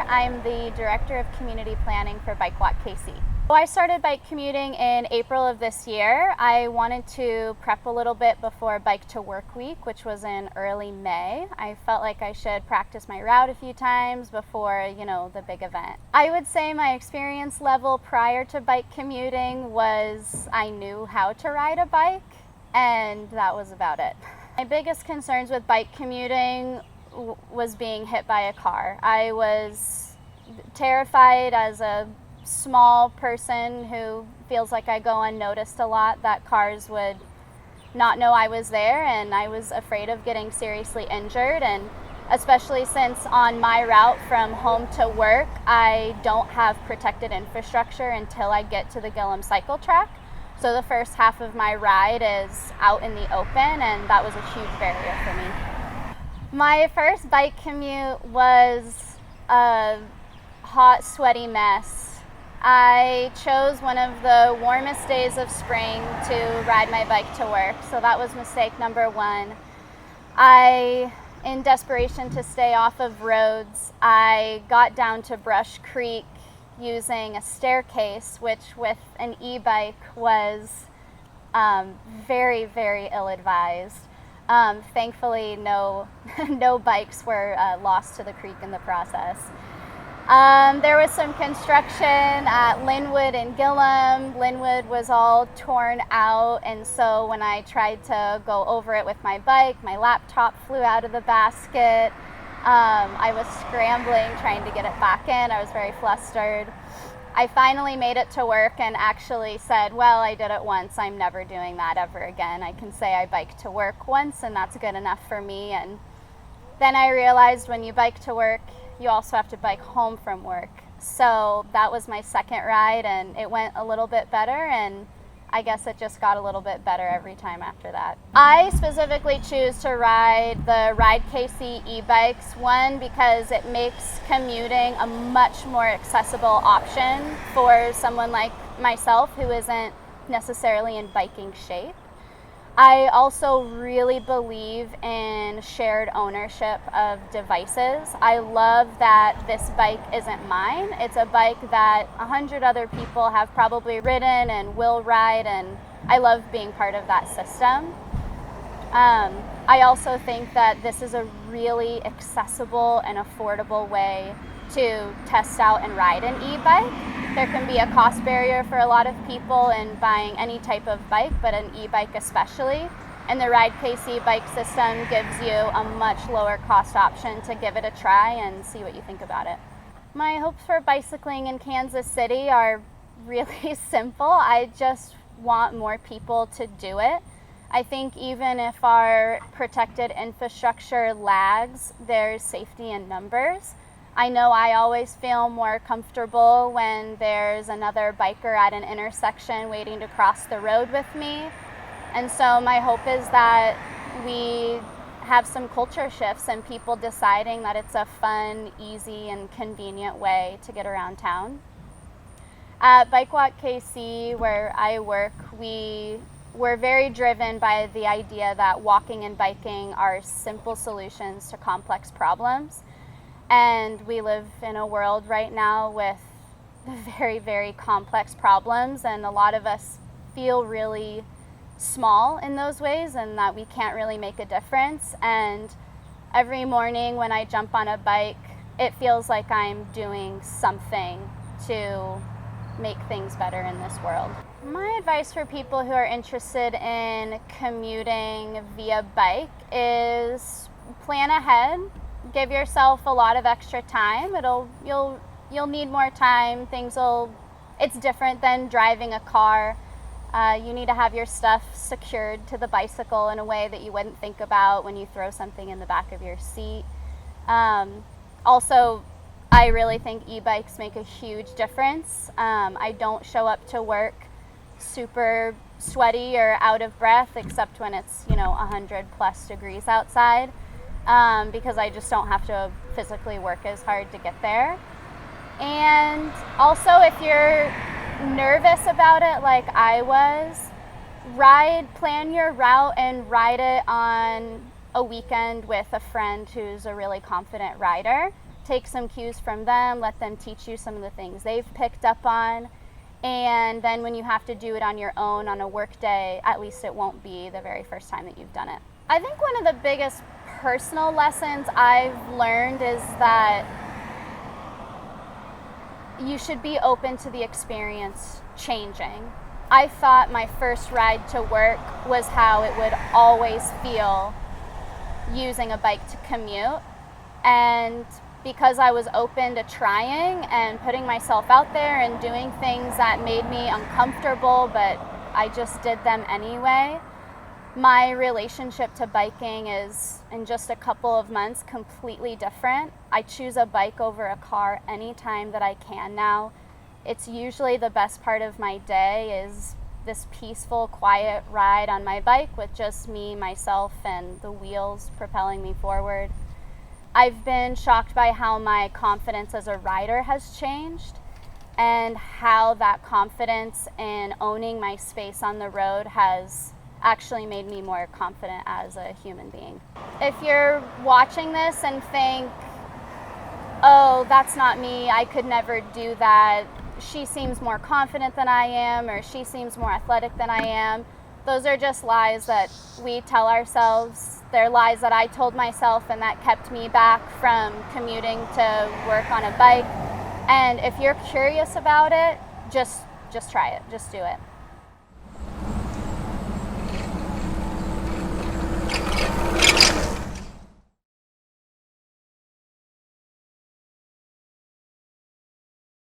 I'm the Director of Community Planning for Bike Walk KC. I started bike commuting in April of this year. I wanted to prep a little bit before Bike to Work Week, which was in early May. I felt like I should practice my route a few times before, the big event. I would say my experience level prior to bike commuting was I knew how to ride a bike, and that was about it. My biggest concerns with bike commuting was being hit by a car. I was terrified as a small person who feels like I go unnoticed a lot that cars would not know I was there, and I was afraid of getting seriously injured, and especially since on my route from home to work I don't have protected infrastructure until I get to the Gillum cycle track. So the first half of my ride is out in the open, and that was a huge barrier for me. My first bike commute was a hot, sweaty mess. I chose one of the warmest days of spring to ride my bike to work, so that was mistake number one. In desperation to stay off of roads, I got down to Brush Creek using a staircase, which with an e-bike was very, very ill-advised. Thankfully, no bikes were lost to the creek in the process. There was some construction at Linwood and Gillum. Linwood was all torn out, and so when I tried to go over it with my bike, my laptop flew out of the basket. I was scrambling, trying to get it back in. I was very flustered. I finally made it to work and actually said, well, I did it once. I'm never doing that ever again. I can say I biked to work once, and that's good enough for me. And then I realized when you bike to work, you also have to bike home from work. So that was my second ride, and it went a little bit better, and I guess it just got a little bit better every time after that. I specifically choose to ride the Ride KC e-bikes, one, because it makes commuting a much more accessible option for someone like myself who isn't necessarily in biking shape. I also really believe in shared ownership of devices. I love that this bike isn't mine. It's a bike that 100 other people have probably ridden and will ride, and I love being part of that system. I also think that this is a really accessible and affordable way to test out and ride an e-bike. There can be a cost barrier for a lot of people in buying any type of bike, but an e-bike especially. And the Ride KC bike system gives you a much lower cost option to give it a try and see what you think about it. My hopes for bicycling in Kansas City are really simple. I just want more people to do it. I think even if our protected infrastructure lags, there's safety in numbers. I know I always feel more comfortable when there's another biker at an intersection waiting to cross the road with me. And so my hope is that we have some culture shifts and people deciding that it's a fun, easy, and convenient way to get around town. At Bike Walk KC, where I work, we're very driven by the idea that walking and biking are simple solutions to complex problems. And we live in a world right now with very, very complex problems, and a lot of us feel really small in those ways and that we can't really make a difference. And every morning when I jump on a bike, it feels like I'm doing something to make things better in this world. My advice for people who are interested in commuting via bike is plan ahead. Give yourself a lot of extra time. You'll need more time. It's different than driving a car. You need to have your stuff secured to the bicycle in a way that you wouldn't think about when you throw something in the back of your seat. Also, I really think e-bikes make a huge difference. I don't show up to work super sweaty or out of breath, except when it's 100 plus degrees outside. Because I just don't have to physically work as hard to get there. And also, if you're nervous about it like I was, plan your route and ride it on a weekend with a friend who's a really confident rider. take some cues from them, let them teach you some of the things they've picked up on. And then when you have to do it on your own on a work day, at least it won't be the very first time that you've done it. I think one of the biggest personal lessons I've learned is that you should be open to the experience changing. I thought my first ride to work was how it would always feel using a bike to commute. And because I was open to trying and putting myself out there and doing things that made me uncomfortable, but I just did them anyway, my relationship to biking is, in just a couple of months, completely different. I choose a bike over a car anytime that I can now. It's usually the best part of my day is this peaceful, quiet ride on my bike with just me, myself, and the wheels propelling me forward. I've been shocked by how my confidence as a rider has changed and how that confidence in owning my space on the road has actually made me more confident as a human being. If you're watching this and think, oh, that's not me, I could never do that, she seems more confident than I am, or she seems more athletic than I am, those are just lies that we tell ourselves. They're lies that I told myself and that kept me back from commuting to work on a bike. And if you're curious about it, just try it, just do it.